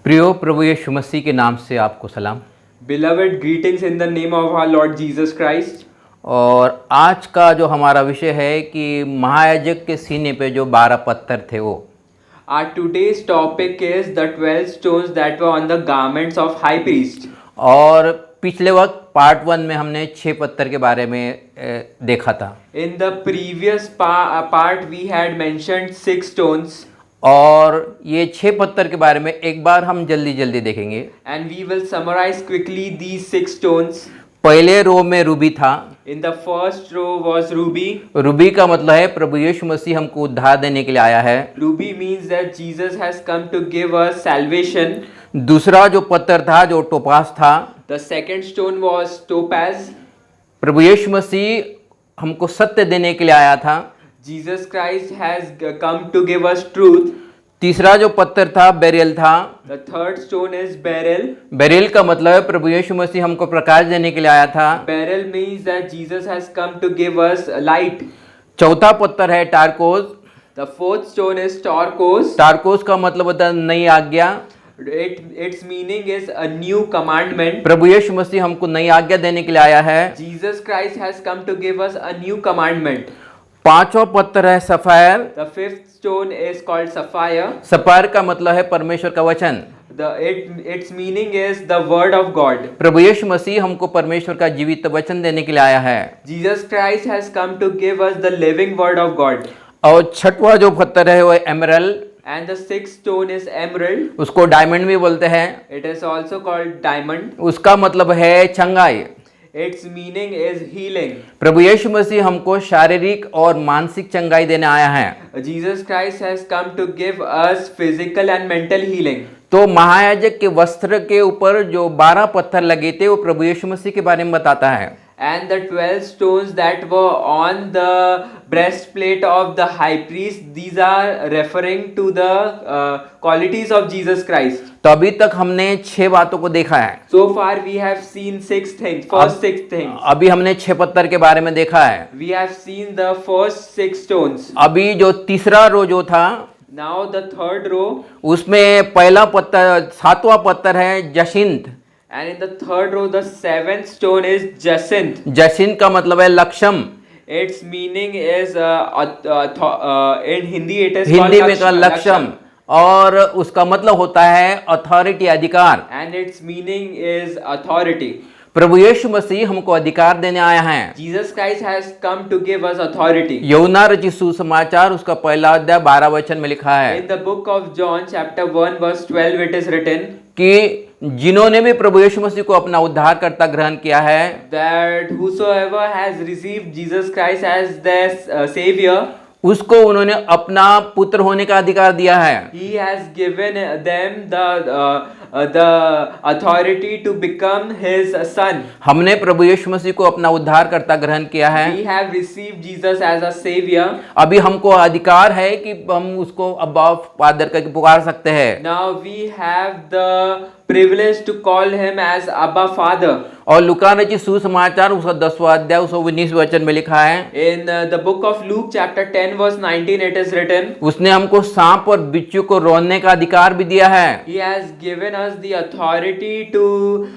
प्रियो प्रभु यीशु मसीह के नाम से आपको सलाम। Beloved, greetings in the name of our Lord Jesus Christ. और आज का जो हमारा विषय है कि महायाजक के सीने पे जो 12 पत्थर थे वो, Our today's topic is the 12 stones that were on the garments of high priest. और पिछले वक्त पार्ट 1 में हमने 6 पत्थर के बारे में देखा था। In the previous part, we had mentioned 6 stones, और ये 6 पत्थर के बारे में एक बार हम जल्दी जल्दी देखेंगे। and we will summarize quickly these 6 stones. पहले रो में रूबी था। In the first row was ruby. Ruby का मतलब है प्रभु यीशु मसीह हमको उद्धार देने के लिए आया है। Ruby means that Jesus has come to give us salvation. दूसरा जो पत्थर था जो टोपास था, The second stone was topaz. प्रभु यीशु मसीह हमको सत्य देने के लिए आया था। Jesus Christ has come to give us truth. तीसरा जो पत्थर था बेरियल था। The third stone is beryl. Burial का मतलब है प्रभु यीशु मसीह हमको प्रकाश देने के लिए आया था। Beryl means that Jesus has come to give us light. चौथा पत्थर है टारकोस। The fourth stone is turquoise. टारकोस का मतलब होता है नई आज्ञा। Its meaning is a new commandment. प्रभु यीशु मसीह हमको नई आज्ञा देने के लिए आया है। Jesus Christ has come to give us a new commandment. पांचवा पत्थर है sapphire. The fifth stone is called sapphire. Sapphire का मतलब है परमेश्वर का वचन। Its meaning is the word of God. प्रभु यीशु मसीह हमको परमेश्वर का जीवित वचन देने के लिए आया है। Jesus Christ has come to give us the living word of God. और छठवा जो पत्थर है वो emerald. And the sixth stone is emerald. उसको डायमंड भी बोलते हैं। It is also called diamond. उसका मतलब है चंगाई। Its meaning is healing. प्रभु यीशु मसीह हमको शारीरिक और मानसिक चंगाई देने आया है। Jesus Christ has come to give us physical and mental healing. तो महायाजक के वस्त्र के ऊपर जो 12 पत्थर लगे थे वो प्रभु यीशु मसीह के बारे में बताता है। And the 12 stones that were on the breastplate of the high priest, these are referring to the qualities of Jesus Christ. तो अभी तक हमने 6 बातों को देखा है। So far we have seen 6 things, first 6 things. अभी हमने 6 पत्थर के बारे में देखा है। We have seen the first 6 stones. अभी जो तीसरा रो जो था, Now the third row, उसमें पहला पत्थर 7वां पत्थर है Jacinto. and in the third row the 7th stone is jacinth. Jacinto का मतलब है लक्षम। Its meaning is in Hindi it is Hindi called में का लक्षम और उसका मतलब होता है अथॉरिटी, अधिकार। and its meaning is authority. प्रभु यीशु मसीह हमको अधिकार देने आया है। Jesus Christ has come to give us authority. यूहन्ना रचित सुसमाचार उसका पहला अध्याय 12 वचन में लिखा है In the book of John chapter 1 verse 12 it is written कि जिन्होंने भी प्रभु यीशु मसीह को अपना उद्धारकर्ता ग्रहण किया है, that whosoever has received Jesus Christ as their savior, उसको उन्होंने अपना पुत्र होने का अधिकार दिया है। he has given them the authority to become his son. हमने प्रभु यीशु मसीह को अपना उद्धारकर्ता ग्रहण किया है। We have received Jesus as a savior. अभी हमको अधिकार है कि हम उसको अब्बा फादर करके पुकार सकते हैं। Now we have the privilege to call him as Abba Father. और लूका रचित सुसमाचार उसका 10वां अध्याय उसका 19 वचन में लिखा है, In the book of Luke chapter 10 verse 19 it is written, उसने हमको सांप और बिच्छू को रोनने का अधिकार भी दिया है। he has given us the authority to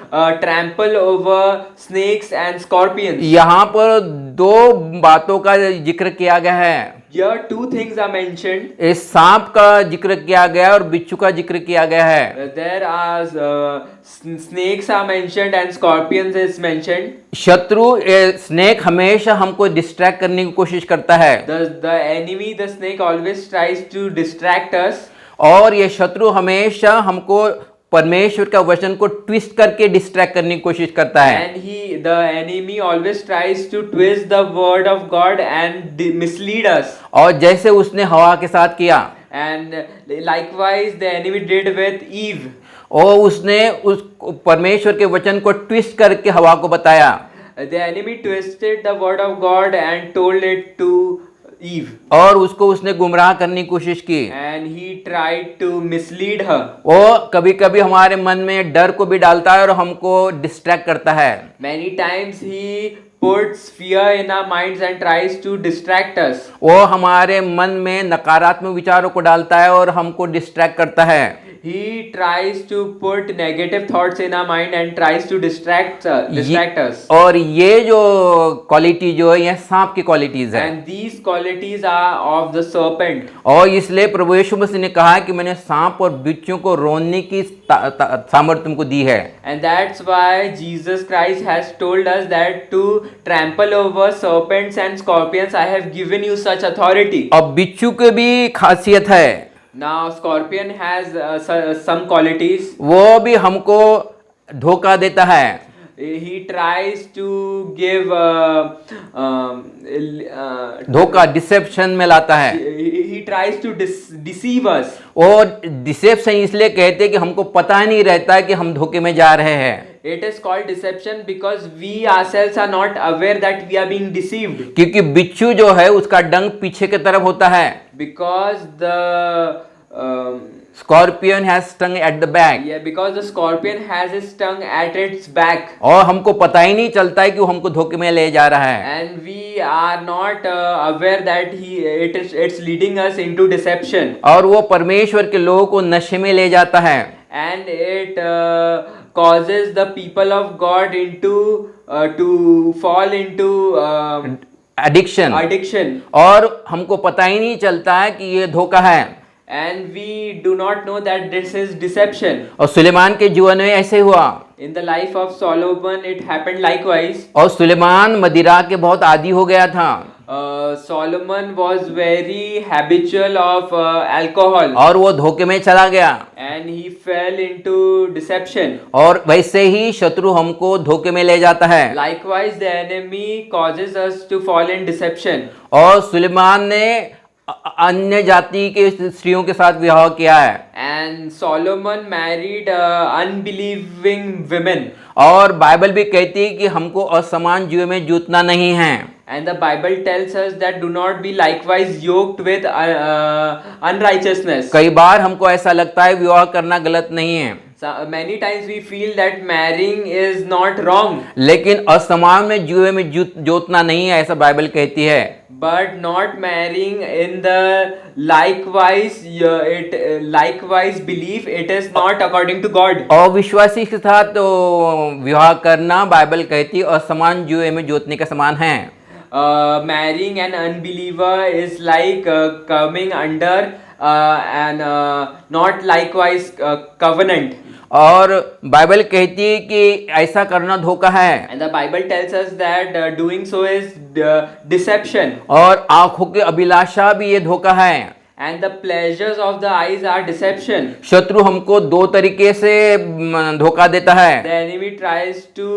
trample over snakes and scorpions. यहाँ पर 2 बातों का जिक्र किया गया है। Here 2 things are mentioned. इस सांप का जिक्र किया गया है और बिच्छू का जिक्र किया गया है। There are snakes are mentioned and scorpions is mentioned. शत्रु स्नेक हमेशा हमको डिस्ट्रैक्ट करने की कोशिश करता है The enemy, the snake always tries to distract us. और ये शत्रु हमेशा हमको परमेश्वर का वचन को ट्विस्ट करके डिस्ट्रैक्ट करने की कोशिश करता है। And the enemy always tries to twist the word of God and mislead us. और जैसे उसने हवा के साथ किया, And likewise the enemy did with Eve. और उसने उस परमेश्वर के वचन को ट्विस्ट करके हवा को बताया। The enemy twisted the word of God and told it to Eve. और उसको उसने गुमराह करने की कोशिश की। And he tried to mislead her. वो कभी कभी हमारे मन में डर को भी डालता है और हमको डिस्ट्रैक्ट करता है। Many times he puts fear in our minds and tries to distract us. वो हमारे मन में नकारात्मक विचारों को डालता है और हमको डिस्ट्रैक्ट करता है। he tries to put negative thoughts in our mind and tries to distract us. और ये जो क्वालिटी जो है ये सांप की क्वालिटीज है, And these qualities are of the serpent. और इसलिए प्रभु यीशु मसीह ने कहा कि मैंने सांप और बिच्छू को रोनने की सामर्थ्य तुमको दी है। And that's why Jesus Christ has told us that to trample over serpents and scorpions, I have given you such authority. अब बिच्छू के भी खासियत है, Now, scorpion has some qualities. वो भी हमको धोखा देता है, He tries to give धोखा डिसेप्शन में लाता है। he tries to deceive us. और डिसेप्शन इसलिए कहते हैं कि हमको पता ही नहीं रहता है कि हम धोखे में जा रहे हैं, It is called deception because we ourselves are not aware that we are being deceived. क्योंकि बिच्छू जो है उसका डंक पीछे की तरफ होता है, Because the scorpion has tongue at the back, because the scorpion has its tongue at its back. और हमको पता ही नहीं चलता है कि वो हमको धोखे में ले जा रहा है। And we are not aware that it's leading us into deception. और वो परमेश्वर के लोगों को नशे में ले जाता है, And it causes the people of God to fall into addiction, addiction. और हमको पता ही नहीं चलता है कि ये धोखा है। And we do not know that this is deception. और सुलेमान के जीवन में ऐसे हुआ, In the life of Solomon, it happened likewise. और सुलेमान मदिरा के बहुत आदी हो गया था, Solomon was very habitual of alcohol. और वो धोखे में चला गया, And he fell into deception. और वैसे ही शत्रु हमको धोखे में ले जाता है। Likewise, the enemy causes us to fall in deception. और सुलेमान ने अन्य जाति के स्त्रियों के साथ विवाह किया है, And Solomon married unbelieving women. और बाइबल भी कहती है कि हमको असमान जुए में जूतना नहीं है। And the Bible tells us that do not be likewise yoked with unrighteousness. कई बार हमको ऐसा लगता है विवाह करना गलत नहीं है, So, many times we feel that marrying is not wrong. लेकिन असमान में जुए में जोतना नहीं है, ऐसा बाइबल कहती है। But not marrying in the likewise belief, it is not according to God. और विश्वासी के साथ तो विवाह करना बाइबल कहती है असमान जुए में जोतने के समान है। Marrying an unbeliever is like coming under and not likewise covenant. और बाइबल कहती है कि ऐसा करना धोखा है, And the Bible tells us that doing so is deception. और आंखों की अभिलाषा भी ये धोखा है। And the pleasures of the eyes are deception. शत्रु हमको दो तरीके से धोखा देता है, The enemy tries to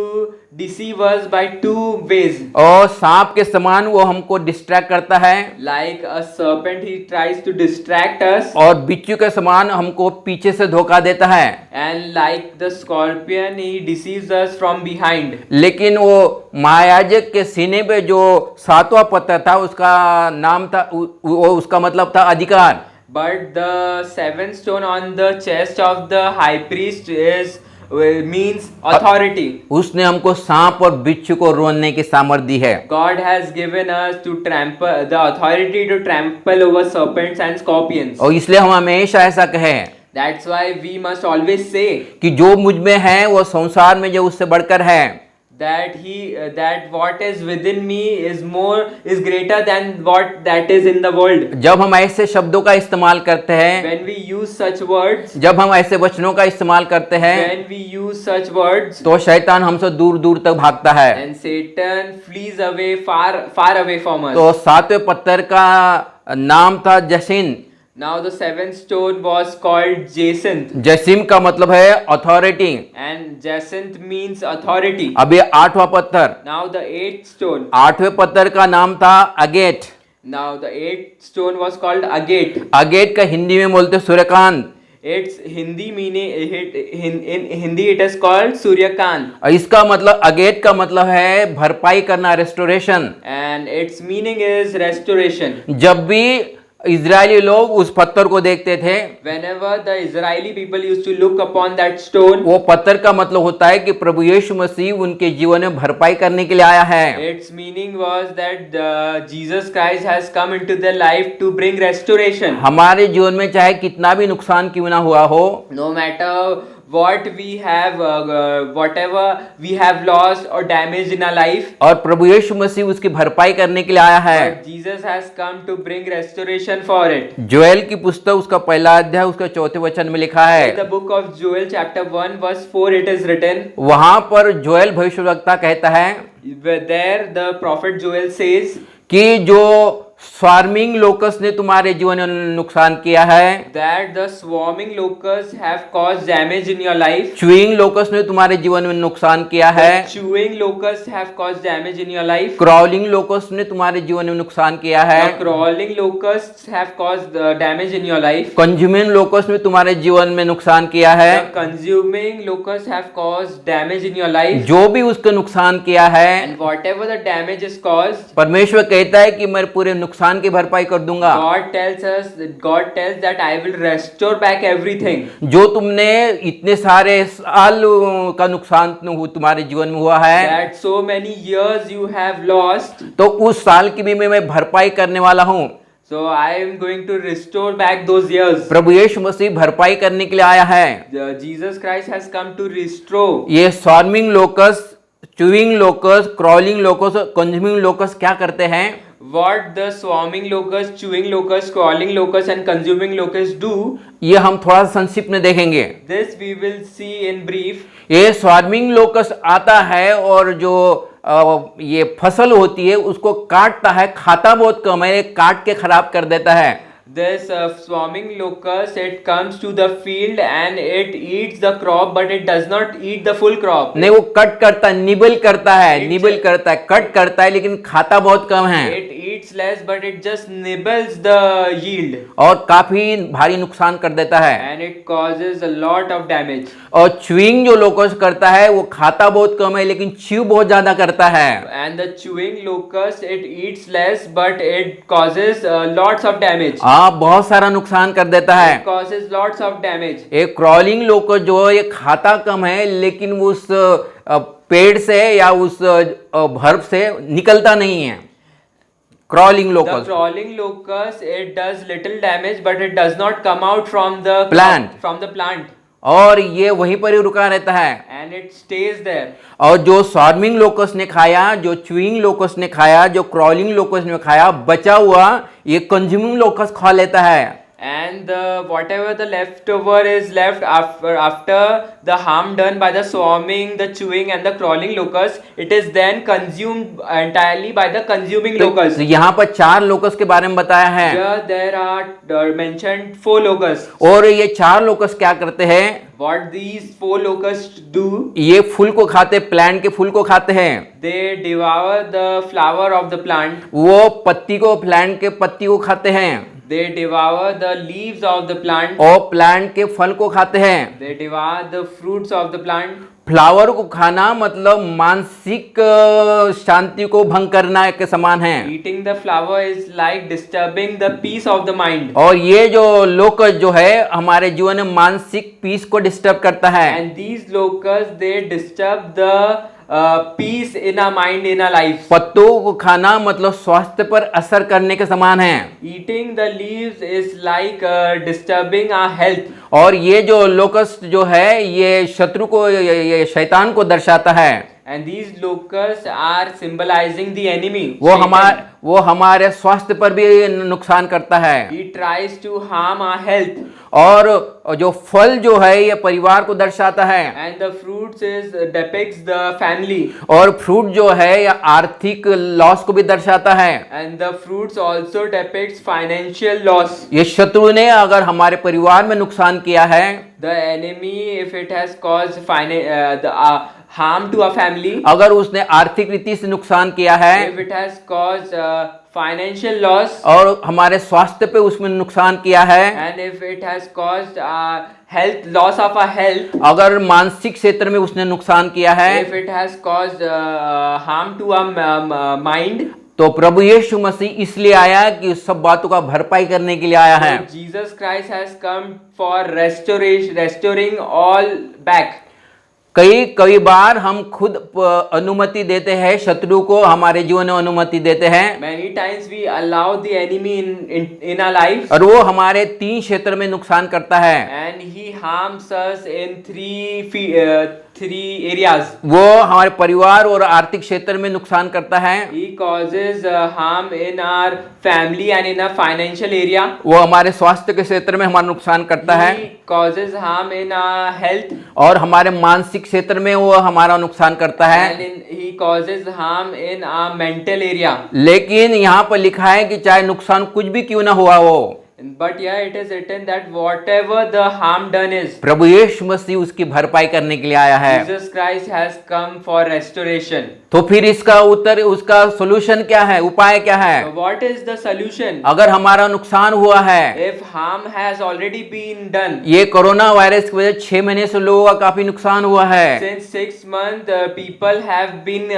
deceive us by two ways. और सांप के समान वो हमको डिस्ट्रैक्ट करता है, Like a serpent, he tries to distract us. और बिच्छू के समान हमको पीछे से धोखा देता है। And like the scorpion, he deceives us from behind. लेकिन वो महायाजक के सीने पे जो 7वां पत्थर था उसका नाम था, वो उसका मतलब था अधिकार। But the seventh stone on the chest of the high priest means authority. उसने हमको सांप और बिच्छू को रोनने की सामर्थ्य दी है। God has given us the authority to trample over serpents and scorpions. और इसलिए हम हमेशा ऐसा कहें That's why we must always say कि जो मुझ में है वो संसार में जो उससे बढ़कर है, that what is within me is greater than what that is in the world. जब हम ऐसे शब्दों का इस्तेमाल करते हैं, When we use such words, जब हम ऐसे वचनों का इस्तेमाल करते हैं, when we use such words, तो शैतान हमसे दूर दूर तक भागता है। and Satan flees away far away from us. तो 7वें पत्थर का नाम था जसिन। Now the seventh stone was called Jacinth, Jasim का मतलब है authority. and Jacinth means authority. अब ये 8वां पत्थर, Now the eighth stone. 8वें पत्थर का नाम था agate. Now the eighth stone was called Agate. Agate का हिंदी में बोलते Suryakant, Its Hindi meaning in Hindi it is called Suryakant, और इसका मतलब अगेट का मतलब है भरपाई करना, restoration. and its meaning is restoration. जब भी इजरायली लोग उस पत्थर को देखते थे, whenever the Israeli people used to look upon that stone, वो पत्थर का मतलब होता है कि प्रभु यीशु मसीह उनके जीवन में भरपाई करने के लिए आया है। its meaning was that Jesus Christ has come into their life to bring restoration. हमारे जीवन में चाहे कितना भी नुकसान क्यों ना हुआ हो, No matter what we have, whatever we have lost or damaged in our life, और प्रभु यीशु मसीह उसकी भरपाई करने के लिए आया है। but Jesus has come to bring restoration for it. Joel की पुस्तक उसका पहला अध्याय उसका चौथे वचन में लिखा In है, the book of Joel chapter 1 verse 4 it is written, वहां पर जोएल भविष्यवक्ता कहता है where there the prophet Joel says कि जो स्वार्मिंग लोकस ने तुम्हारे जीवन में नुकसान किया है, that the swarming locusts have caused damage in your life. Chewing locus ने तुम्हारे जीवन में नुकसान किया है, The chewing locusts have caused damage in your life. Crawling locus ने तुम्हारे जीवन में नुकसान किया है, The crawling locusts have caused damage in your life. Consuming locus ने तुम्हारे जीवन में नुकसान किया है। The consuming locusts have caused damage in your life. जो भी उसका नुकसान किया है, And whatever the damage is caused, परमेश्वर कहता है कि मैं पूरे नुकसान की भरपाई कर दूंगा। God tells that I will restore back everything. जो तुमने इतने सारे साल का नुकसान तुम्हारे जीवन में हुआ है, That so many years you have lost. तो उस साल की भी मैं भरपाई करने वाला हूँ। So I am going to restore back those years. प्रभु यीशु मसीह भरपाई करने के लिए आया है। Jesus Christ has come to restore. ये swarming locus, chewing locus, crawling locus, consuming locus क्या करते हैं? What the swarming locusts, chewing locusts, crawling locusts and consuming locusts do, ये हम थोड़ा संक्षिप्त में देखेंगे। this we will see in brief. ये स्वार्मिंग लोकस आता है और जो ये फसल होती है उसको काटता है, खाता बहुत कम है, काट के खराब कर देता है। This swarming locust, it comes to the field and it eats the crop, but it does not eat the full crop. नहीं, वो कट करता है, निबल करता है, निबल करता है, कट करता है, लेकिन खाता बहुत कम है It eats less, but it just nibbles the yield और काफी भारी नुकसान कर देता है। and it causes a lot of damage. और च्युइंग जो लोकस करता है वो खाता बहुत कम है लेकिन च्यू बहुत ज्यादा करता है। And the chewing locust, it eats less, but it causes lots of damage. बहुत सारा नुकसान कर देता है। It causes lots of damage. एक क्रॉलिंग लोकस जो है ये खाता कम है लेकिन उस पेड़ से या उस भर्ब से निकलता नहीं है। Crawling The locus crawling locust, it does little damage, but it does not come out from the Plant. From the plant, और ये वहीं पर ही रुका रहता है। and it stays there. और जो स्वार्मिंग लोकस ने खाया, जो च्युइंग लोकस ने खाया, जो क्रॉलिंग लोकस ने खाया, बचा हुआ ये कंज्यूमिंग लोकस खा लेता है। And whatever the leftover is left after the harm done by the swarming, the chewing, and the crawling locust, it is then consumed entirely by the consuming locust. तो यहाँ पर 4 लोकस के बारे में बताया है Here there are mentioned 4 locusts. और ये 4 लोकस क्या करते हैं? What these 4 locusts do? ये फूल को खाते, प्लांट के फूल को खाते हैं। They devour the flower of the plant. वो पत्ती को, प्लांट के पत्ती को खाते हैं They devour the leaves of the plant. और प्लांट के फल को खाते हैं। They devour the fruits of the plant. Flower को खाना मतलब मानसिक शांति को भंग करना के समान है। Eating the flower is like disturbing the peace of the mind. और ये जो लोकस जो है हमारे जीवन में मानसिक पीस को डिस्टर्ब करता है। And these locusts, they disturb the peace in our mind, in our life. पत्तों को खाना मतलब स्वास्थ्य पर असर करने के समान है। Eating the leaves is like disturbing our health. और ये जो लोकस जो है ये शत्रु को, ये शैतान को दर्शाता है। And these locusts are symbolizing the enemy. वो हमारे स्वास्थ्य पर भी नुकसान करता है। He tries to harm our health. और जो फल जो है ये परिवार को दर्शाता है। And the fruits depicts the family. और फ्रूट जो है ये आर्थिक लॉस को भी दर्शाता है। And the fruits also depicts financial loss. ये शत्रु ने अगर हमारे परिवार में नुकसान किया है, The enemy, if it has caused harm to a family, अगर उसने आर्थिक रीति से नुकसान किया है if it has caused financial loss, और हमारे स्वास्थ्य पे उसमें नुकसान किया है, and if it has caused loss of our health, अगर मानसिक क्षेत्र में उसने नुकसान किया है, if it has caused harm to our mind, तो प्रभु यीशु मसीह इसलिए आया कि उस सब बातों का भरपाई करने के लिए आया है। So Jesus Christ has come for restoring all back. कई बार हम खुद अनुमति देते हैं, शत्रु को हमारे जीवन में अनुमति देते हैं, Many times we allow the enemy in our lives, और वो हमारे 3 क्षेत्र में नुकसान करता है। and he harms us in three areas. वो हमारे परिवार और आर्थिक क्षेत्र में नुकसान करता है, He causes harm in our family and in our financial area. वो हमारे स्वास्थ्य के क्षेत्र में हमारा नुकसान करता है, He causes harm in our health, और हमारे मानसिक क्षेत्र में वो हमारा नुकसान करता है। and he causes harm in our mental area. लेकिन यहाँ पर लिखा है कि चाहे नुकसान कुछ भी क्यों ना हुआ हो, But yeah, it is written that whatever the harm done is, प्रभु यीशु मसीह उसकी भरपाई करने के लिए आया है। Jesus Christ has come for restoration. तो फिर इसका उत्तर, उसका सोल्यूशन क्या है, उपाय क्या है? So what is the solution? अगर हमारा नुकसान हुआ है, If harm has already been done, ये कोरोना वायरस की वजह से 6 महीने से लोगों का काफी नुकसान हुआ है, since 6 months people have been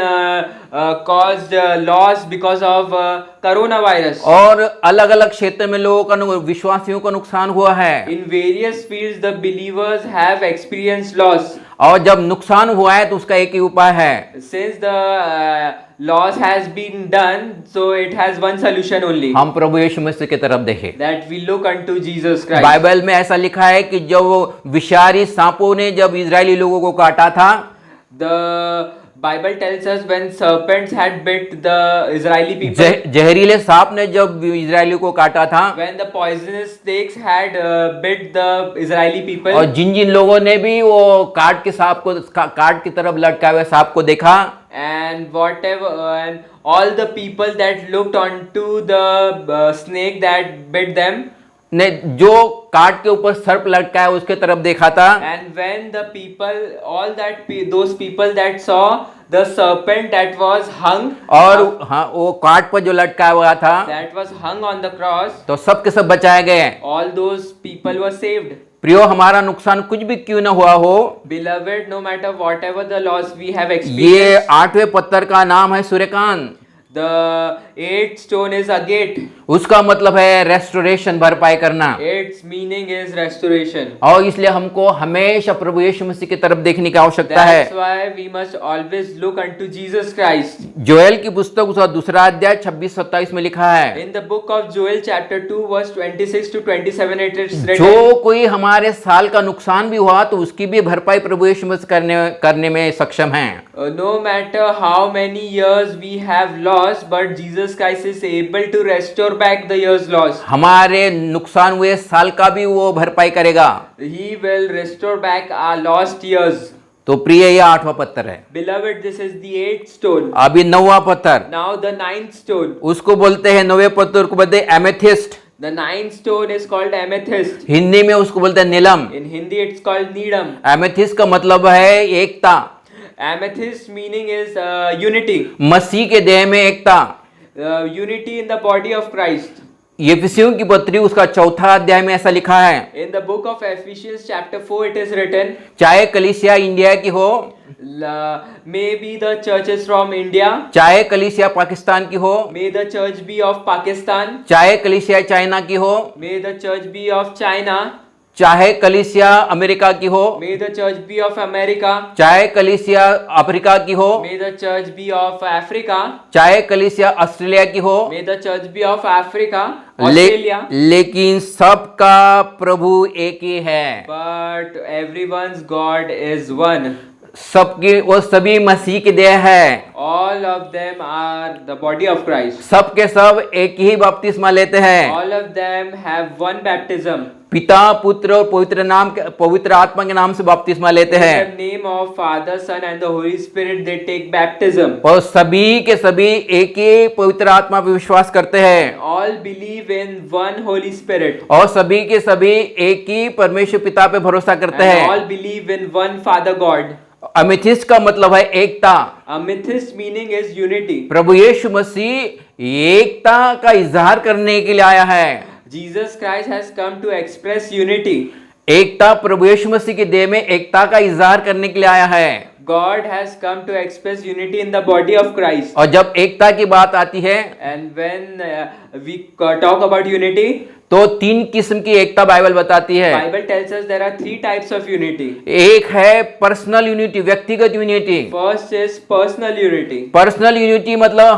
caused loss because of coronavirus. और अलग अलग क्षेत्र में लोगों का विश्वासियों का नुकसान हुआ है, In various fields, the believers have experienced loss. और जब नुकसान हुआ है तो उसका एक ही उपाय है, Since the loss has been done, so it has one solution only. हम प्रभु यीशु मसीह की तरफ देखें। That we look unto Jesus Christ. Bible में ऐसा लिखा है कि जब विषारी सांपों ने जब इजरायली लोगों को काटा था, The Bible tells us when serpents had bit the Israeli people, जहरीले सांप ने जब इजरायलियों को काटा था, when the poisonous snakes had bit the Israeli people, और जिन जिन लोगों ने भी वो काट की तरफ लटका हुए सांप को देखा, and whatever and all the people that looked onto the snake that bit them, ने जो काट के ऊपर सर्प लटका है उसके तरफ देखा था, and when the people, all that those people that saw the serpent that was hung, और हाँ वो काट पर जो लटका हुआ था, that was hung on the cross, तो सब के सब बचाए गए। all those people were saved. प्रियो, हमारा नुकसान कुछ भी क्यों ना हुआ हो, Beloved, no matter whatever the loss we have ये experienced, 8वें पत्थर का नाम है Suryakant. the 8th stone is agate. उसका मतलब है रेस्टोरेशन, भरपाई करना। Its meaning is restoration. और इसलिए हमको हमेशा प्रभु यीशु मसीह की तरफ देखने की आवश्यकता है। That's why we must always look unto Jesus Christ. Joel की पुस्तक उसका 2 अध्याय 26-27 में लिखा है, In the book of Joel chapter 2 verse 26 to 27 it is written, जो कोई हमारे साल का नुकसान भी हुआ तो उसकी भी भरपाई प्रभु यीशु मसीह करने में सक्षम है। no matter how many years we have lost, but Jesus Christ is able to restore back the years lost. हमारे नुकसान हुए साल का भी वो भरपाई करेगा। He will restore back our lost years. तो प्रिय, ये 8वां पत्थर है। Beloved, this is the 8th stone. अभी 9वां पत्थर, Now the 9th stone. उसको बोलते हैं 9वें पत्थर को बोलते हैं amethyst, The 9th stone is called amethyst. Hindi में उसको बोलते हैं नीलम। In Hindi it's called needam. Amethyst का मतलब है एकता, Amethyst meaning is unity. मसीह के देह में एकता। Unity in the body of Christ. यफिसियों की पत्री उसका 4 अध्याय में ऐसा लिखा है, In the book of Ephesians chapter 4 it is written, चाहे कलीसिया इंडिया की हो, maybe the church is from India, चाहे कलीसिया पाकिस्तान की हो, may the church be of Pakistan, चाहे कलीसिया चाइना की हो, may the church be of China, चाहे कलीसिया अमेरिका की हो, may the church be of America, चाहे कलीसिया अफ्रीका की हो, may the church be of Africa, चाहे कलीसिया ऑस्ट्रेलिया की हो, may the church be of Africa, Australia, लेकिन सबका प्रभु एक ही है। but everyone's God is one. सबके वो सभी मसीह के देह है, All of them are the body of Christ. सबके सब एक ही बपतिस्मा लेते हैं। All of them have one baptism. पिता, पुत्र और पवित्र आत्मा के नाम से बपतिस्मा लेते In हैं, the name of Father, Son and the Holy Spirit they take baptism. और सभी के सभी एक ही पवित्र आत्मा पर विश्वास करते हैं, All believe in one Holy Spirit. और सभी के सभी एक ही परमेश्वर पिता पे भरोसा करते And हैं। all believe in one Father God. Amethyst का मतलब है एकता। Amethyst meaning is unity. प्रभु यीशु मसीह एकता का इजहार करने के लिए आया है। Jesus Christ has come to express unity. एकता, प्रभु यीशु मसीह के देह में एकता का इजहार करने के लिए आया है। God has come to express unity in the body of Christ. और जब एकता की बात आती है And when we talk about unity, तो 3 किस्म की एकता बाइबल बताती है। Bible tells us there are 3 types of unity. एक है पर्सनल यूनिटी, व्यक्तिगत unity. First is personal unity. Personal unity मतलब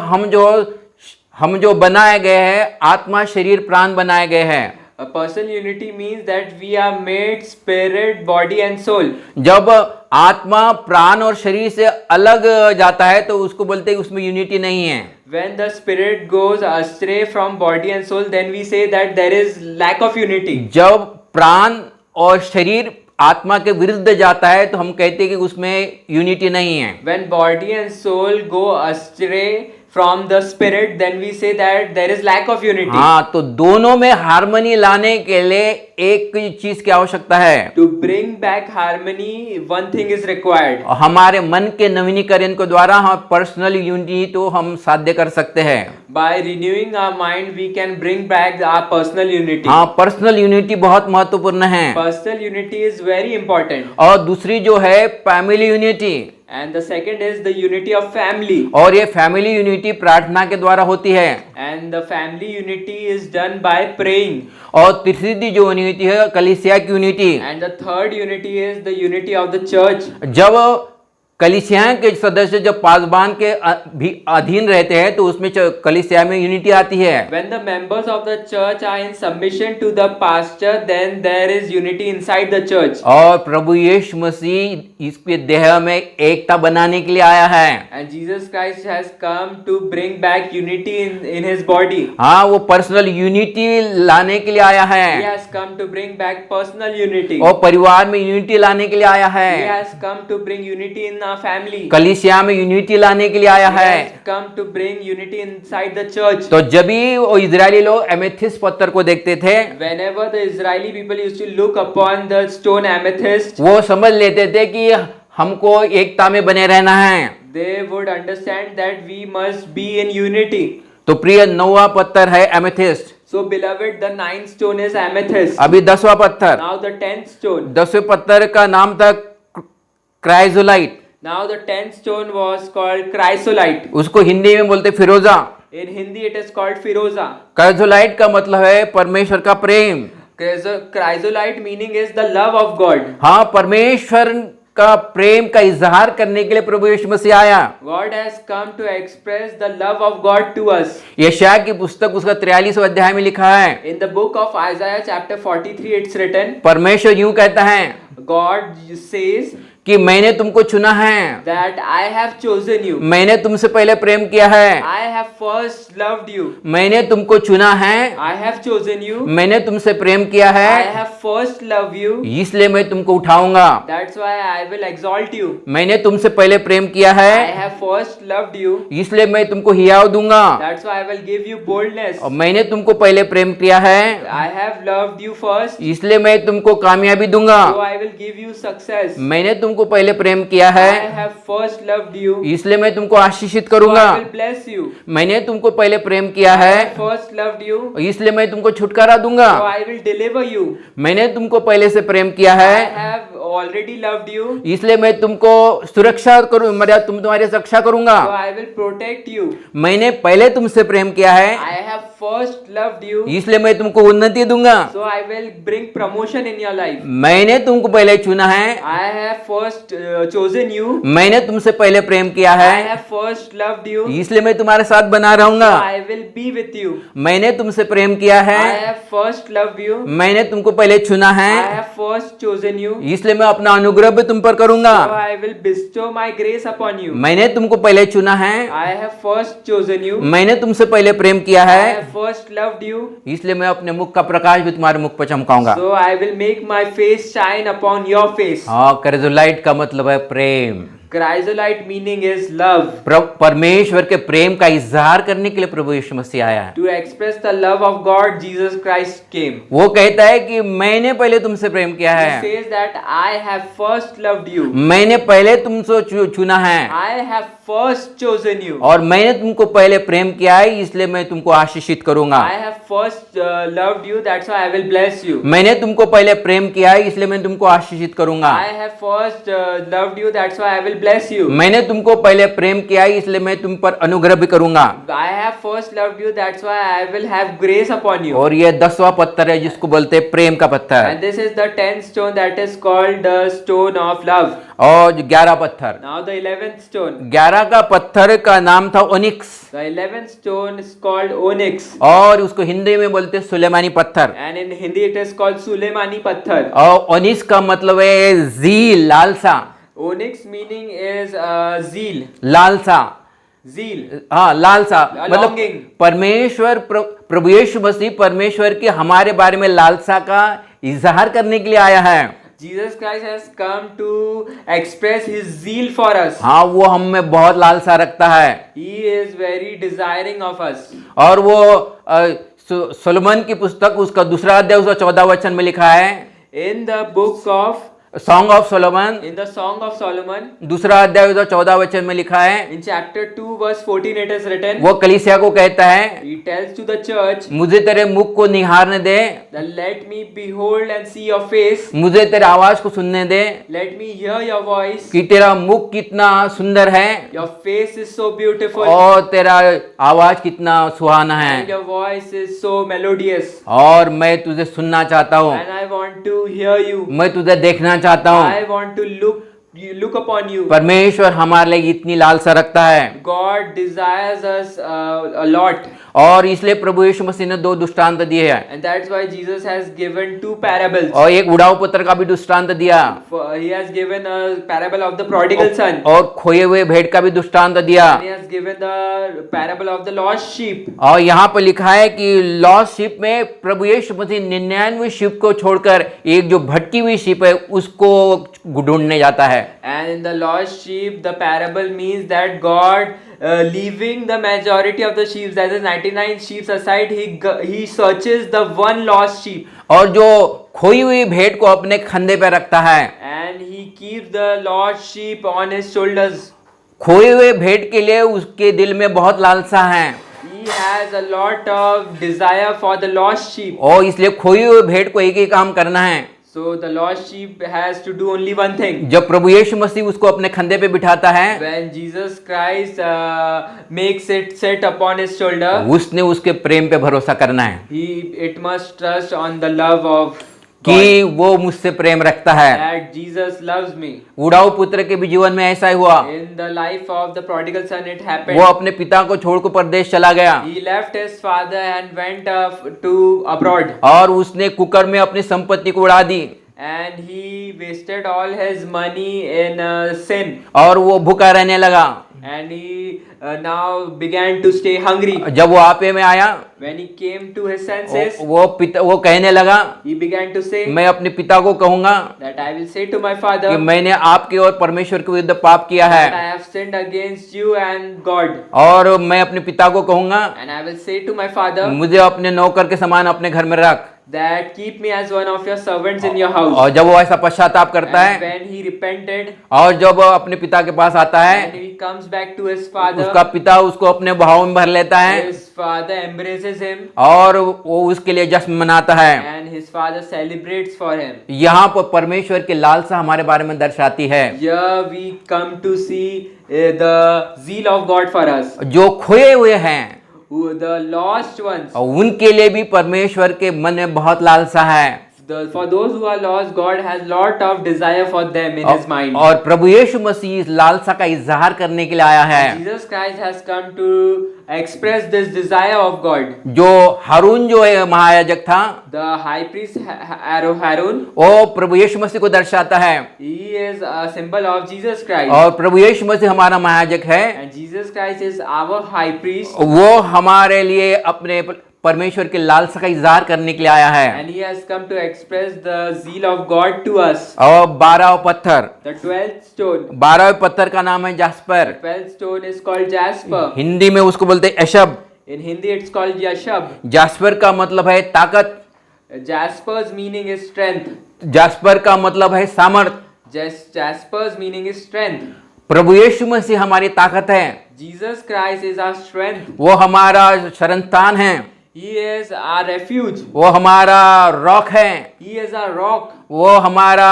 हम जो बनाए गए हैं, आत्मा शरीर प्राण बनाए गए हैं। A personal unity means that we are made spirit, body and soul. जब आत्मा प्राण और शरीर से अलग जाता है तो उसको बोलते हैं उसमें यूनिटी नहीं है। When the spirit goes astray from body and soul, then we say that there is lack of unity. जब प्राण और शरीर आत्मा के विरुद्ध जाता है तो हम कहते हैं कि उसमें यूनिटी नहीं है। When body and soul go astray from the spirit, then we say that there is lack of unity. हाँ, तो दोनों में हार्मनी लाने के लिए एक चीज की आवश्यकता है। To bring back harmony, one thing is required. और हमारे मन के नवीनीकरण के द्वारा हम पर्सनल यूनिटी तो हम साध्य कर सकते हैं। By renewing our mind, we can bring back our personal unity. हाँ, पर्सनल यूनिटी बहुत महत्वपूर्ण है। Personal unity is very important. और दूसरी जो है family unity, And the second is the unity of family. और ये फैमिली यूनिटी प्रार्थना के द्वारा होती है। And the family unity is done by praying. और तीसरी जो यूनिटी है कलीसिया की unity. And the third unity is the unity of the church. जब कलीसिया के सदस्य जब पासबान के भी अधीन रहते हैं तो उसमें कलीसिया में यूनिटी आती है। When the members of the church are in submission to the pastor, then there is unity inside the church. और प्रभु यीशु मसीह इसके देह में एकता बनाने के लिए आया है। And Jesus Christ has come to bring back unity in his body. हाँ, वो पर्सनल यूनिटी लाने के लिए आया He है। has come to bring back personal unity. और परिवार में यूनिटी लाने के लिए आया He है। has come to bring unity in our family. कलीसिया में यूनिटी लाने के लिए आया He है। has come to bring unity inside the church. तो जब भी वो इजरायली लोग एमेथिस पत्थर को देखते थे Whenever the Israeli people used to look upon the stone amethyst, वो समझ लेते थे कि हमको एकता में बने रहना है। they would understand that we must be in unity. तो प्रिय 9वां पत्थर है amethyst. So beloved, the 9th stone is amethyst. अभी 10वां पत्थर, Now the 10th stone. 10वें पत्थर का नाम था क्राइजोलाइट। Now the 10th stone was called chrysolite. उसको हिंदी में बोलते फिरोजा। In Hindi it is called firoza. क्राइजोलाइट का मतलब है परमेश्वर का प्रेम। Chrysolite meaning is the love of God. हाँ, परमेश्वर का प्रेम का इजहार करने के लिए प्रभु यीशु मसीह आया। God has come to express the love of God to us. यशायाह की पुस्तक उसका 43वां अध्याय में लिखा है, In the book of Isaiah chapter 43 it's written, परमेश्वर यूं कहता है God says कि मैंने तुमको चुना है, that I have chosen you. मैंने तुमसे पहले प्रेम किया है, I have first loved you. मैंने तुमको चुना है, I have chosen you. मैंने तुमसे प्रेम किया I है, have first loved you. इसलिए मैं तुमको उठाऊंगा। That's why I will exalt you. मैंने तुमसे पहले प्रेम किया I है, have first loved you. इसलिए मैं तुमको हियाव दूंगा। That's why I will give you boldness. और मैंने तुमको पहले प्रेम किया है, I have loved you first. इसलिए मैं तुमको कामयाबी दूंगा। So I will give you success. मैंने तुमको पहले प्रेम किया I है, have first loved you. इसलिए मैं तुमको आशीषित So करूंगा। I will bless you. मैंने तुमको पहले प्रेम किया I है, have first loved you. इसलिए मैं तुमको छुटकारा दूंगा। So I will deliver you. मैंने तुमको पहले से प्रेम किया I है, have already loved you. इसलिए मैं तुमको सुरक्षा करूं, तुम्हारी रक्षा करूंगा। So I will protect you. मैंने पहले तुमसे प्रेम किया है, I have first loved you. इसलिए मैं तुमको उन्नति दूंगा। So I will bring promotion in your life. मैंने तुमको पहले चुना है, I have first chosen you. मैंने तुमसे पहले प्रेम किया I है, have first loved you. इसलिए मैं तुम्हारे साथ बना रहूंगा। I will be with you. मैंने तुमसे प्रेम किया I है, have first loved you. मैंने तुमको पहले चुना I है, have first chosen you. इसलिए मैं अपना अनुग्रह भी तुम पर करूंगा। So I will bestow my grace upon you. मैंने तुमको पहले चुना है, I have first chosen you. मैंने तुमसे पहले प्रेम किया I है, have first loved you. इसलिए मैं अपने मुख का प्रकाश भी तुम्हारे मुख पर चमकाऊंगा। So I will make my face shine upon your face. हाँ, क्राइजोलाइट का मतलब है प्रेम। Chrysolite meaning is love. परमेश्वर के प्रेम का इजहार करने के लिए प्रभु यीशु मसीह आया है। To express the love of God, Jesus Christ came. वो कहता है कि मैंने पहले तुमसे प्रेम किया He है, says that I have first loved you. मैंने पहले तुमसे चुना है, I have first chosen you. और मैंने तुमको पहले प्रेम किया है, इसलिए मैं तुमको आशीषित करूंगा। I have first loved you, that's why I will bless you. मैंने तुमको पहले प्रेम किया है, इसलिए मैं तुमको आशीषित करूंगा। I have first loved you, that's why I will bless you. मैंने तुमको पहले प्रेम किया है, इसलिए मैं तुम पर अनुग्रह भी करूंगा। I have first loved you, that's why I will have grace upon you. और ये 10वां पत्थर है जिसको बोलते हैं प्रेम का पत्थर। And this is the 10th stone that is called the stone of love. और 11 पत्थर, Now the 11th stone. 11 का पत्थर का नाम था onyx, The 11th stone is called onyx. और उसको हिंदी में बोलते हैं सुलेमानी पत्थर। And in Hindi it is called Suleimani Patthar. और ओनिक्स का मतलब है जील, लालसा। Onyx meaning is zeal. लालसा, Zeal. हाँ लालसा, A मतलब longing. परमेश्वर प्रभु यीशु मसीह परमेश्वर की हमारे बारे में लालसा का इजहार करने के लिए आया है। Jesus Christ has come to express his zeal for us. हाँ, वो हम में बहुत लालसा रखता है। He is very desiring of us. और वो सोलोमन की पुस्तक उसका 2 अध्याय उसका 14 वचन में लिखा है, In the book of, song of Solomon in the Song of Solomon, 2 अध्याय उसका 14 वचन में लिखा है, in chapter 2 verse 14 it is written, वो कलीसिया को कहता है, he tells to the church, मुझे तेरे मुख को निहारने दे, that let me behold and see your face, मुझे तेरे आवाज को सुनने दे, let me hear your voice, कि तेरा मुख कितना सुंदर है your face is so beautiful, और तेरा आवाज कितना सुहाना and है, your voice is so melodious, और मैं तुझे सुनना चाहता हूँ, and I want to hear you, मैं तुझे देखना चाहता हूँ। I want to look upon you. परमेश्वर हमारे लिए इतनी लालसा रखता है, God desires us a lot, और इसलिए प्रभु यीशु मसीह ने 2 दृष्टांत दिए हैं, and that's why Jesus has given 2 parables. और एक उड़ाऊ पुत्र का भी दृष्टांत दिया, He has given a parable of the prodigal son, और खोए हुए भेड़ का भी दृष्टांत दिया। and he has given the parable of the lost sheep. और यहाँ पर लिखा है कि लॉस्ट शिप में प्रभु यीशु मसीह 99 शिप को छोड़कर एक जो भटकी हुई शिप है उसको ढूंढने जाता है। And in the lost sheep, the parable means that God, leaving the majority of the sheep, that is 99 sheep aside, he searches the one lost sheep, और जो खोई हुई भेड़ को अपने कंधे पे रखता है। and he keeps the lost sheep on his shoulders. खोए हुए भेड़ के लिए उसके दिल में बहुत लालसा है, He has a lot of desire for the lost sheep. और इसलिए खोई हुए भेड़ को एक ही काम करना है। So the lost sheep has to do only one thing. जब प्रभु यीशु मसीह उसको अपने कंधे पे बिठाता है, When Jesus Christ makes it sit upon his shoulder, उसने उसके प्रेम पे भरोसा करना है it must trust on the love of कि God, वो मुझसे प्रेम रखता है। that Jesus loves me. उड़ाऊ पुत्र के भी जीवन में ऐसा ही हुआ, In the life of the prodigal son, it happened. वो अपने पिता को छोड़कर परदेश चला गया, He left his father and went to abroad, और उसने कुकर में अपनी संपत्ति को उड़ा दी, and he wasted all his money in sin, और वो भूखा रहने लगा। and he now began to stay hungry. जब वो आपे में आया, When he came to his senses, वो कहने लगा, he began to say मैं अपने पिता को कहूंगा that I will say to my कि father मैंने आपके और परमेश्वर के विरुद्ध पाप किया that है, I have sinned against you and God, और मैं अपने पिता को कहूंगा and I will say to my father मुझे अपने नौकर के समान अपने घर में रख। that keep me as one of your servants in your house. और जब वो ऐसा पश्चाताप करता And है, when he repented और जब वो अपने पिता के पास आता and है, he comes back to his father, उसका पिता उसको अपने भाव में भर लेता है, his father embraces him, और वो उसके लिए जश्न मनाता है। and his father celebrates for him. यहाँ पर परमेश्वर की लालसा हमारे बारे में दर्शाती है, Here we come to see the zeal of God for us. जो खोए हुए हैं Who the lost ones, और उनके लिए भी परमेश्वर के मन में बहुत लालसा है। for those who are lost, God has lot of desire for them in his mind. और प्रभु यीशु मसीह इस लालसा का इजहार करने के लिए आया है। Jesus Christ has come to express this desire of God. जो हारून जो है महायाजक था, The high priest Harun, वो प्रभु यीशु मसीह को दर्शाता है, he is a symbol of Jesus Christ. और प्रभु यीशु मसीह हमारा महायाजक है। And Jesus Christ is our high priest, वो हमारे लिए अपने परमेश्वर के लालसा का इजहार करने के लिए आया है। and he has come to express the zeal of God to us. और 12 पत्थर, The 12th stone, 12 पत्थर का नाम है jasper, 12th stone is called jasper. Hindi में उसको बोलते हैं यशब। In Hindi it's called yashab. Jasper का मतलब है ताकत, Jasper's meaning is strength. Jasper का मतलब है सामर्थ, Jasper's meaning is strength. प्रभु यीशु मसीह हमारी ताकत है, Jesus Christ is our strength. वो हमारा शरणस्थान है, He is our refuge. वो हमारा रॉक है, He is our rock. वो हमारा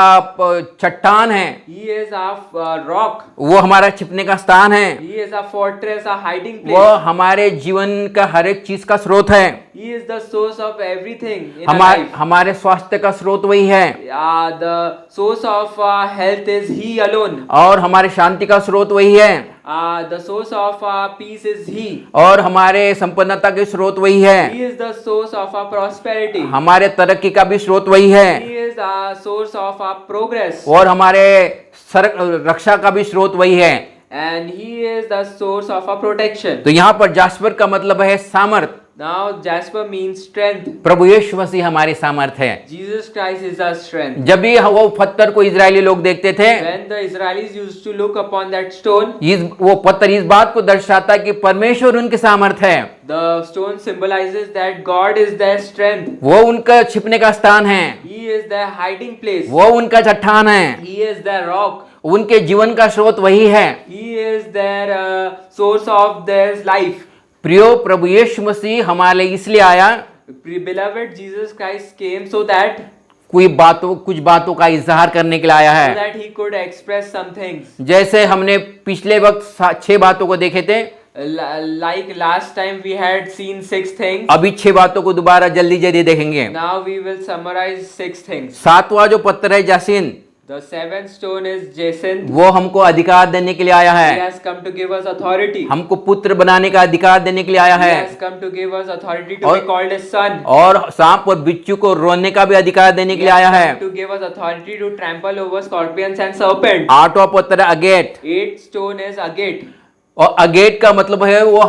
चट्टान है, He is our rock. वो हमारा छिपने का स्थान है, He is our fortress, our hiding वो place. हमारे जीवन का हर एक चीज का स्रोत है, He is the source of everything in our life. हमारे स्वास्थ्य का स्रोत वही है, The source of health is He alone. और हमारे शांति का स्रोत वही है, The source of peace is He. और हमारे संपन्नता के स्रोत वही है, He is the source of our prosperity. हमारे तरक्की का भी स्रोत वही है, He is the source of our progress. और हमारे रक्षा का भी स्रोत वही है। And He is the source of our protection. तो यहाँ पर जास्पर का मतलब है सामर्थ। Now Jasper means strength. प्रभु यीशु मसीह हमारी सामर्थ है। Jesus Christ is our strength. जब भी वो पत्थर को इजरायली लोग देखते थे, When the Israelis used to look upon that stone, वो पत्थर इस बात को दर्शाता है कि परमेश्वर उनकी सामर्थ है, the stone symbolizes that God is their strength. वो उनका छिपने का स्थान है, He is their hiding place. वो उनका चट्टान है, He is their rock. उनके जीवन का स्रोत वही है। He is their source of their life. प्रियो, प्रभु यीशु मसीह हमारे लिए इसलिए आया, Beloved, Jesus Christ came so that कुछ बातों का इजहार करने के लिए आया so है। that He could express some things. जैसे हमने पिछले वक्त 6 बातों को देखे थे, Like last time we had seen 6 things. अभी 6 बातों को दोबारा जल्दी जल्दी देखेंगे। Now we will summarize 6 things. 7वां जो पत्थर है जासिन, The 7th stone is Jacinth. वो हमको अधिकार देने के लिए आया He है, has come to give us authority. हमको पुत्र बनाने का अधिकार देने के लिए आया He है, has come to give us authority to और- be called His son. और सांप और बिच्छू को रोने का भी अधिकार देने के He लिए आया has है। come to give us authority to trample over scorpions and serpents. 8वां पत्थर है agate, 8th stone is agate. और अगेट का मतलब है वो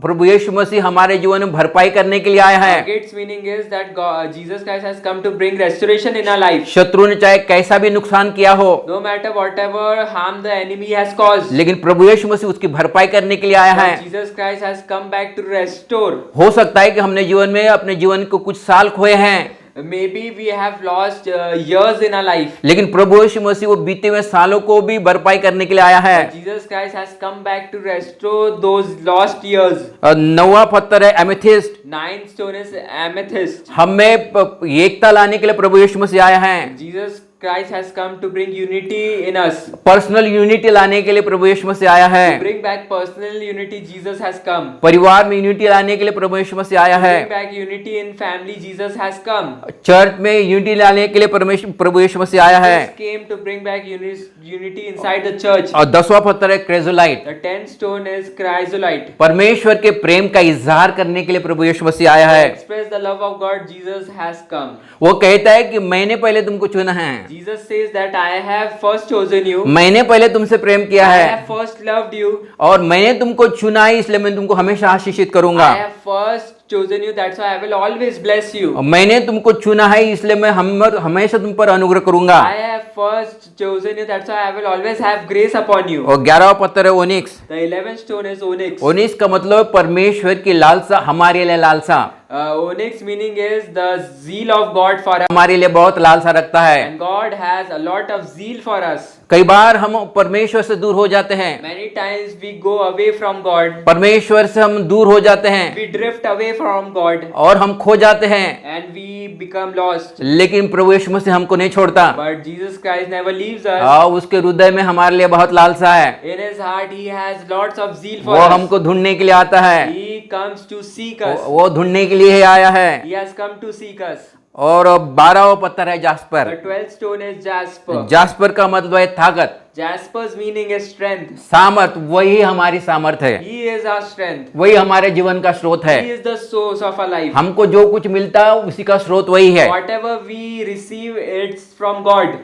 प्रभु यीशु मसीह हमारे जीवन में भरपाई करने के लिए आया है। Agate's meaning is that Jesus Christ has come to bring restoration in our life. शत्रु ने चाहे कैसा भी नुकसान किया हो, No matter whatever harm the enemy has caused, लेकिन प्रभु यीशु मसीह उसकी भरपाई करने के लिए आया है। Jesus Christ has come back to restore. हो सकता है कि हमने जीवन में अपने जीवन को कुछ साल खोए हैं, Maybe we have lost years in our life. लेकिन प्रभु यीशु मसीह वो बीते हुए सालों को भी भरपाई करने के लिए आया है। Jesus Christ has come back to restore those lost years. 9वां पत्थर है amethyst, 9th stone is amethyst. हमें एकता लाने के लिए प्रभु यीशु मसीह आया है। Jesus Christ has come to bring unity in us. Personal unity लाने के लिए प्रभु यीशु मसीह आया है। To bring back personal unity, Jesus has come. परिवार में यूनिटी लाने के लिए प्रभु यीशु मसीह आया To है। bring back unity in family, Jesus has come. Church में यूनिटी लाने के लिए प्रभु यीशु मसीह आया है। Jesus came to bring back unity inside the church. और 10वां पत्थर है क्रेजोलाइट, The 10th stone is chrysolite. परमेश्वर के प्रेम का इजहार करने के लिए प्रभु यीशु मसीह आया To है। express the love of God, Jesus has come. वो कहता है कि मैंने पहले तुमको चुना है, Jesus says that I have first chosen you. मैंने पहले तुमसे प्रेम किया I है, have first loved you. और मैंने तुमको चुना है, इसलिए मैं तुमको हमेशा आशीषित करूंगा। I have first chosen you, that's why I will always bless you. और मैंने तुमको चुना है, इसलिए मैं हमेशा तुम पर अनुग्रह करूंगा। I have first chosen you, that's why I will always have grace upon you. और 11वां पत्थर है onyx, The 11th stone is onyx. Onyx का मतलब परमेश्वर की लालसा, हमारे लिए लालसा, Onyx meaning is the zeal of God for us. हमारे लिए बहुत लालसा रखता है। And God has a lot of zeal for us. कई बार हम परमेश्वर से दूर हो जाते हैं, Many times we go away from God. परमेश्वर से हम दूर हो जाते हैं, We drift away from God और हम खो जाते हैं, and we become lost. लेकिन प्रभु यीशु मसीह हमको नहीं छोड़ता। But Jesus Christ never leaves us. हाँ, उसके हृदय में हमारे लिए बहुत लालसा है, In His heart, He has lots of zeal for वो us. हमको ढूंढने के लिए आता है, He comes to seek us. वो ढूंढने के लिए ही आया है। He has come to seek us. और 12वां पत्थर है jasper, The 12th stone is jasper. Jasper का मतलब है ताकत, Jasper's meaning is strength. सामर्थ, वही हमारी सामर्थ है, He is our strength. वही हमारे जीवन का स्रोत है। He is the source of our life. हमको जो कुछ मिलता है उसी का स्रोत वही है। Whatever we receive, it's from God.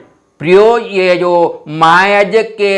प्रियो, ये जो महायाजक के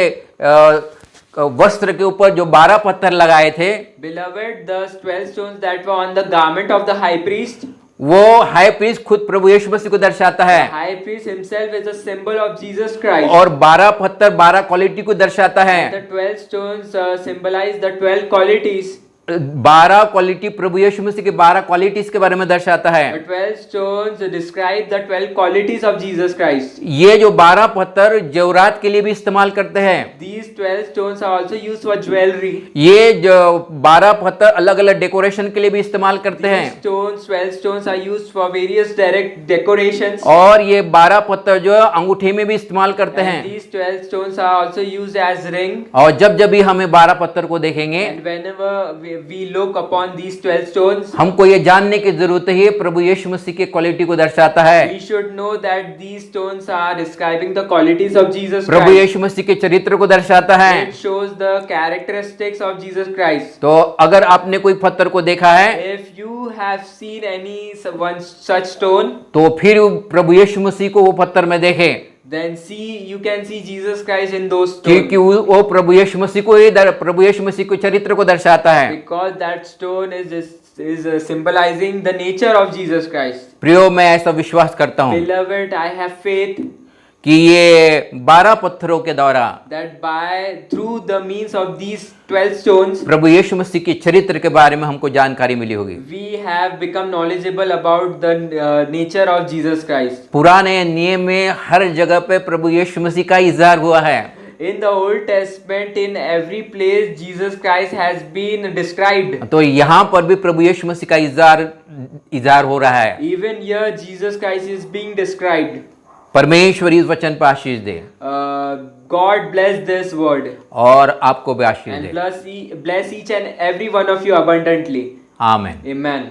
वस्त्र के ऊपर जो 12 पत्थर लगाए थे, Beloved, the 12 stones that were on the garment of the high priest, वो हाई प्रीस्ट खुद प्रभु यीशु मसीह को दर्शाता है, the high priest himself is a symbol of Jesus Christ. और 12 पत्थर 12 क्वालिटी को दर्शाता है। The 12 stones symbolize the 12 qualities. 12 quality, प्रभु यीशु मसीह के 12 क्वालिटीज के बारे में दर्शाता है। The 12 stones describe the 12 qualities of Jesus Christ. ये जो 12 पत्थर जेवरात के लिए भी इस्तेमाल करते हैं। These 12 stones are also used for jewelry. ये जो 12 पत्थर अलग अलग डेकोरेशन के लिए भी इस्तेमाल करते These हैं। stones, 12 stones are used for various direct decorations. और ये 12 पत्थर जो है अंगूठे में भी इस्तेमाल करते And हैं। these 12 stones are also used as ring. और जब जब भी हमें 12 पत्थर को देखेंगे, And whenever we look upon these 12 stones, हमको ये जानने की जरूरत है, प्रभु यीशु मसीह की क्वालिटी को दर्शाता है। we should know that these stones are describing the qualities of Jesus Prabhu Christ. यीशु मसीह के चरित्र को दर्शाता है। It shows the characteristics of Jesus Christ. तो अगर आपने कोई पत्थर को देखा है, If you have seen any one such stone, तो फिर प्रभु यीशु मसीह को वो पत्थर में देखें, then you can see Jesus Christ in those क्योंकि stones. वो प्रभु यीशु मसीह को प्रभु यीशु मसीह के चरित्र को दर्शाता है। Because that stone is symbolizing the nature of Jesus Christ. प्रियो, मैं ऐसा विश्वास करता हूँ Beloved, I have faith कि ये 12 पत्थरों के द्वारा that through the means of these 12 stones, प्रभु यीशु मसीह के चरित्र के बारे में हमको जानकारी मिली होगी। we have become knowledgeable about the nature of Jesus Christ. पुराने नियम में हर जगह पे प्रभु यीशु मसीह का इज़हार हुआ है। In the Old Testament, in every place, Jesus Christ has been described. तो यहाँ पर भी प्रभु यीशु मसीह का इज़हार हो रहा है। Even here, Jesus Christ is being described. परमेश्वर इस वचन पर आशीष दे God bless this word और आपको भी आशीष and they. bless each and every one of you abundantly. आमीन। Amen.